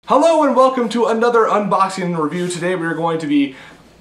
Hello and welcome to another unboxing and review. Today we are going to be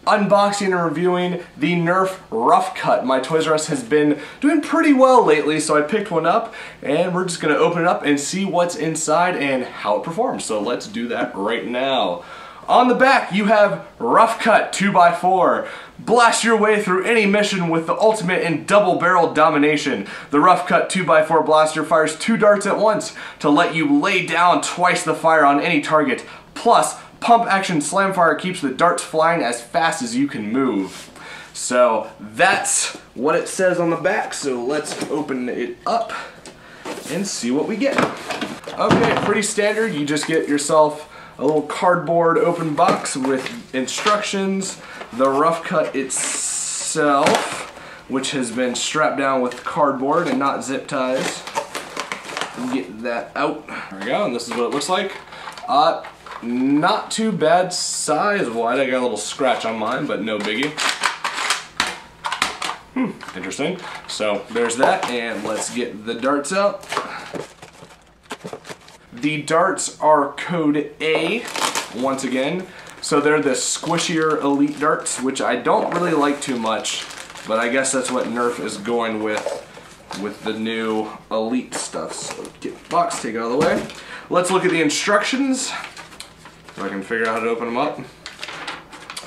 unboxing and reviewing the Nerf Rough Cut. My Toys R Us has been doing pretty well lately, so I picked one up and we're just going to open it up and see what's inside and how it performs. So let's do that right now. On the back you have Rough Cut 2x4. Blast your way through any mission with the ultimate in double-barrel domination. The Rough Cut 2x4 blaster fires 2 darts at once to let you lay down twice the fire on any target. Plus, pump action slam fire keeps the darts flying as fast as you can move. So that's what it says on the back, so let's open it up and see what we get. Okay, pretty standard. You just get yourself a little cardboard open box with instructions, the Rough Cut itself, which has been strapped down with cardboard and not zip ties. Get that out. There we go, and this is what it looks like. Not too bad size-wise. I got a little scratch on mine, but no biggie. Interesting. So there's that, and let's get the darts out. The darts are code A, once again. So they're the squishier Elite darts, which I don't really like too much, but I guess that's what Nerf is going with the new Elite stuff. So get the box, take it out of the way. Let's look at the instructions, if I can figure out how to open them up.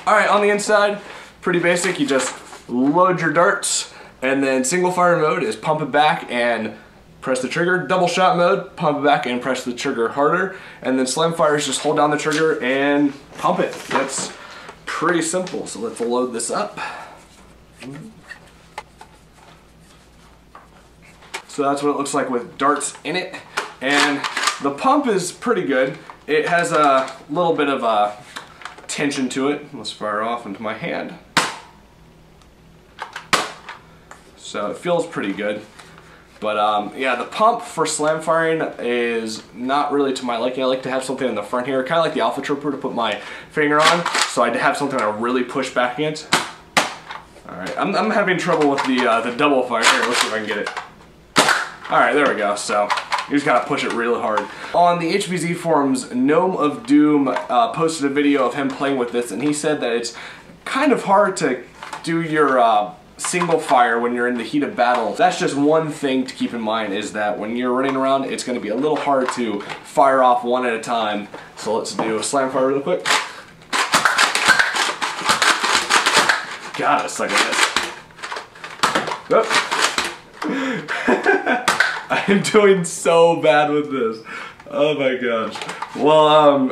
Alright, on the inside, pretty basic. You just load your darts, and then single fire mode is pump it back and press the trigger. Double shot mode, pump it back and press the trigger harder. And then slam fire is just hold down the trigger and pump it. That's pretty simple. So let's load this up. So that's what it looks like with darts in it. And the pump is pretty good. It has a little bit of a tension to it. Let's fire off into my hand. So it feels pretty good. But yeah, the pump for slam firing is not really to my liking. I like to have something in the front here, kind of like the Alpha Trooper, to put my finger on, so I have something to really push back against. Alright, I'm having trouble with the double fire here. Let's see if I can get it. Alright, there we go. So you just gotta push it really hard. On the HBZ forums, Gnome of Doom posted a video of him playing with this, and he said that it's kind of hard to do your single fire when you're in the heat of battle. That's just one thing to keep in mind, is that when you're running around, it's going to be a little hard to fire off one at a time. So let's do a slam fire real quick. Gotta suck at this. I am doing so bad with this. Oh my gosh. Well,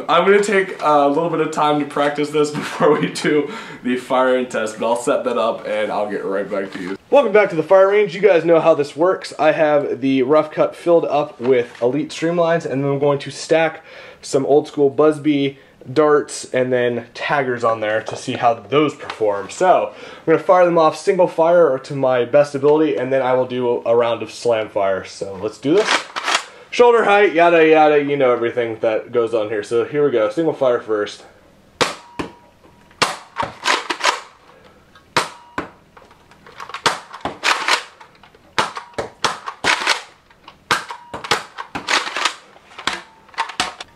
I'm going to take a little bit of time to practice this before we do the firing test, but I'll set that up and I'll get right back to you. Welcome back to the fire range. You guys know how this works. I have the Rough Cut filled up with Elite Streamlines, and then I'm going to stack some old school Busby darts and then taggers on there to see how those perform. So I'm going to fire them off single fire or to my best ability, and then I will do a round of slam fire. So let's do this. Shoulder height, yada yada, you know everything that goes on here. So here we go, single fire first.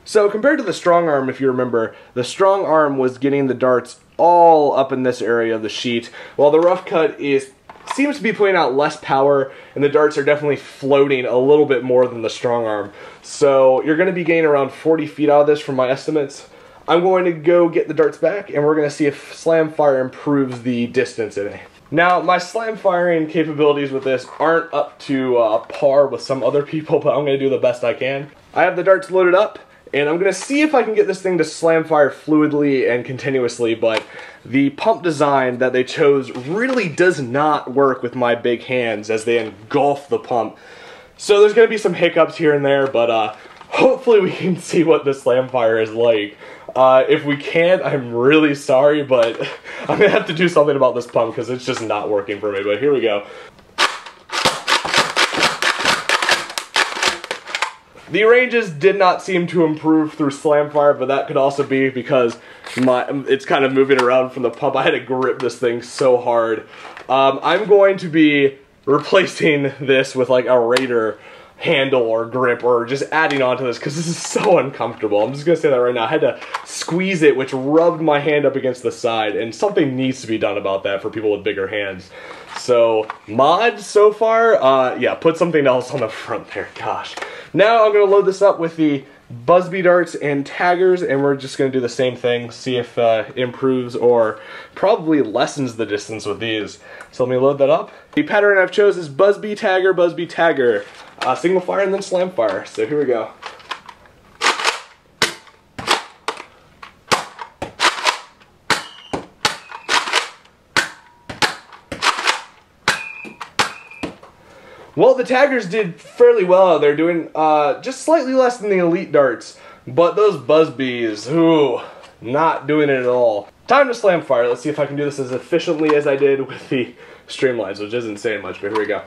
So compared to the strong arm, if you remember, the strong arm was getting the darts all up in this area of the sheet, while the Rough Cut seems to be putting out less power, and the darts are definitely floating a little bit more than the strong arm. So you're going to be gaining around 40 feet out of this from my estimates. I'm going to go get the darts back, and we're going to see if slam fire improves the distance in it. Now, my slam firing capabilities with this aren't up to par with some other people, but I'm going to do the best I can. I have the darts loaded up, and I'm going to see if I can get this thing to slam fire fluidly and continuously, but the pump design that they chose really does not work with my big hands as they engulf the pump. So there's going to be some hiccups here and there, but hopefully we can see what the slam fire is like. If we can't, I'm really sorry, but I'm going to have to do something about this pump because it's just not working for me, but here we go. The ranges did not seem to improve through slam fire, but that could also be because it's kind of moving around from the pump. I had to grip this thing so hard. I'm going to be replacing this with like a Raider handle or grip or just adding onto this because this is so uncomfortable. I'm just gonna say that right now. I had to squeeze it, which rubbed my hand up against the side, and something needs to be done about that for people with bigger hands. So, mods so far, yeah, put something else on the front there, gosh. Now I'm gonna load this up with the Busby darts and taggers, and we're just gonna do the same thing, see if it improves or probably lessens the distance with these. So let me load that up. The pattern I've chose is Busby Tagger, Busby Tagger. Single fire and then slam fire. So here we go. Well, the taggers did fairly well. They're doing just slightly less than the elite darts, but those Busbys, ooh, not doing it at all. Time to slam fire. Let's see if I can do this as efficiently as I did with the streamlines, which isn't saying much, but here we go.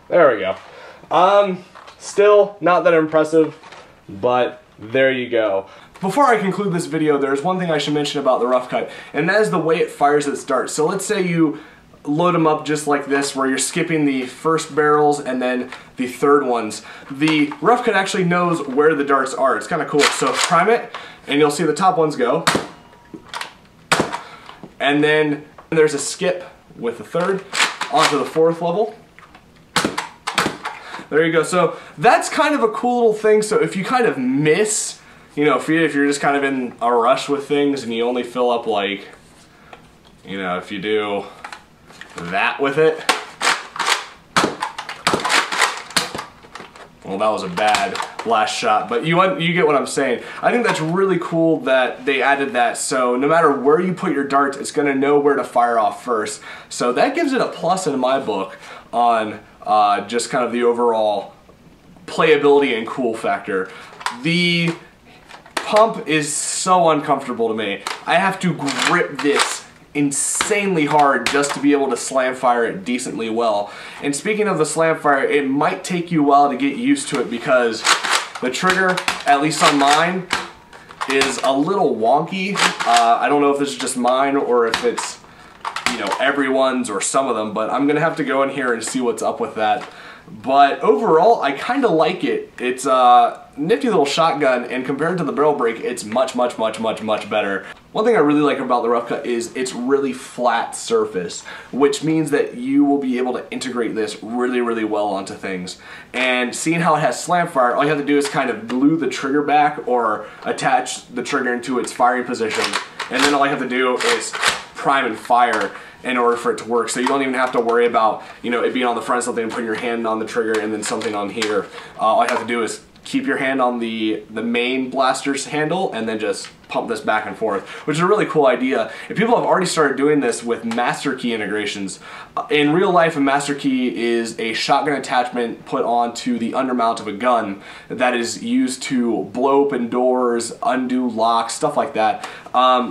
There we go. Still not that impressive, but there you go. Before I conclude this video, there's one thing I should mention about the rough cut, and that is the way it fires its darts. So let's say you load them up just like this, where you're skipping the first barrels and then the third ones. The rough cut actually knows where the darts are. It's kind of cool. So prime it, and you'll see the top ones go. And then there's a skip with the third onto the fourth level. There you go. So that's kind of a cool little thing. So if you kind of miss, you know, if you're just kind of in a rush with things and you only fill up like, you know, if you do that with it. Well, that was a bad last shot, but you get what I'm saying. I think that's really cool that they added that, so no matter where you put your darts, it's going to know where to fire off first. So that gives it a plus in my book on just kind of the overall playability and cool factor. The pump is so uncomfortable to me. I have to grip this insanely hard just to be able to slam fire it decently well. And speaking of the slam fire, it might take you a while to get used to it because the trigger, at least on mine, is a little wonky. I don't know if this is just mine or if it's, you know, everyone's or some of them, but I'm gonna have to go in here and see what's up with that. But overall, I kind of like it. It's a nifty little shotgun, and compared to the barrel break, it's much better. One thing I really like about the rough cut is it's really flat surface, which means that you will be able to integrate this really well onto things. And seeing how it has slam fire, all you have to do is kind of glue the trigger back or attach the trigger into its firing position, and then all you have to do is prime and fire in order for it to work. So you don't even have to worry about, you know, it being on the front of something and putting your hand on the trigger and then something on here. All you have to do is keep your hand on the main blaster's handle and then just pump this back and forth, which is a really cool idea. And people have already started doing this with master key integrations. In real life, a master key is a shotgun attachment put onto the undermount of a gun that is used to blow open doors, undo locks, stuff like that.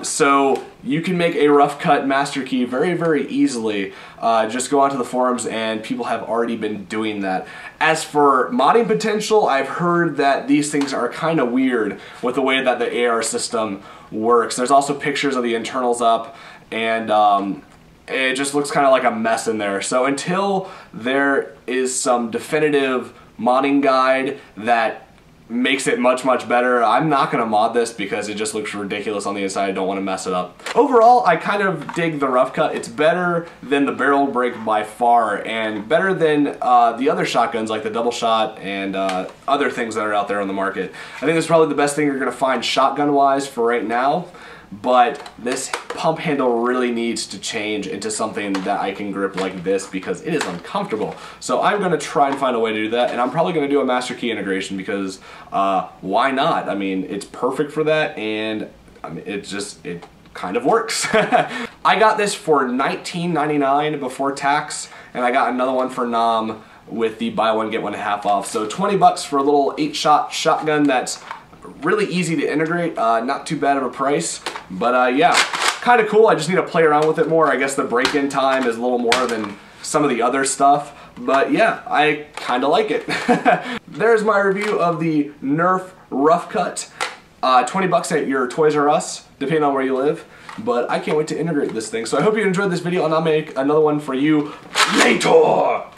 So you can make a rough cut master key very easily. Just go onto the forums and people have already been doing that. As for modding potential, I've heard that these things are kind of weird with the way that the AR system works. There's also pictures of the internals up, and it just looks kind of like a mess in there. So until there is some definitive modding guide that makes it much better, I'm not going to mod this because it just looks ridiculous on the inside. I don't want to mess it up. Overall, I kind of dig the rough cut. It's better than the barrel break by far, and better than the other shotguns like the double shot and other things that are out there on the market. I think this is probably the best thing you're going to find shotgun wise for right now. But this pump handle really needs to change into something that I can grip like this because it is uncomfortable. So I'm going to try and find a way to do that, and I'm probably going to do a master key integration because why not? I mean, it's perfect for that, and I mean, it kind of works. I got this for $19.99 before tax, and I got another one for NOM with the buy one get one half off. So 20 bucks for a little 8-shot shotgun that's really easy to integrate, not too bad of a price, but yeah, kind of cool. I just need to play around with it more. I guess the break-in time is a little more than some of the other stuff, but yeah, I kind of like it. There's my review of the Nerf Rough Cut. 20 bucks at your Toys R Us, depending on where you live. but I can't wait to integrate this thing. So I hope you enjoyed this video, and I'll make another one for you later.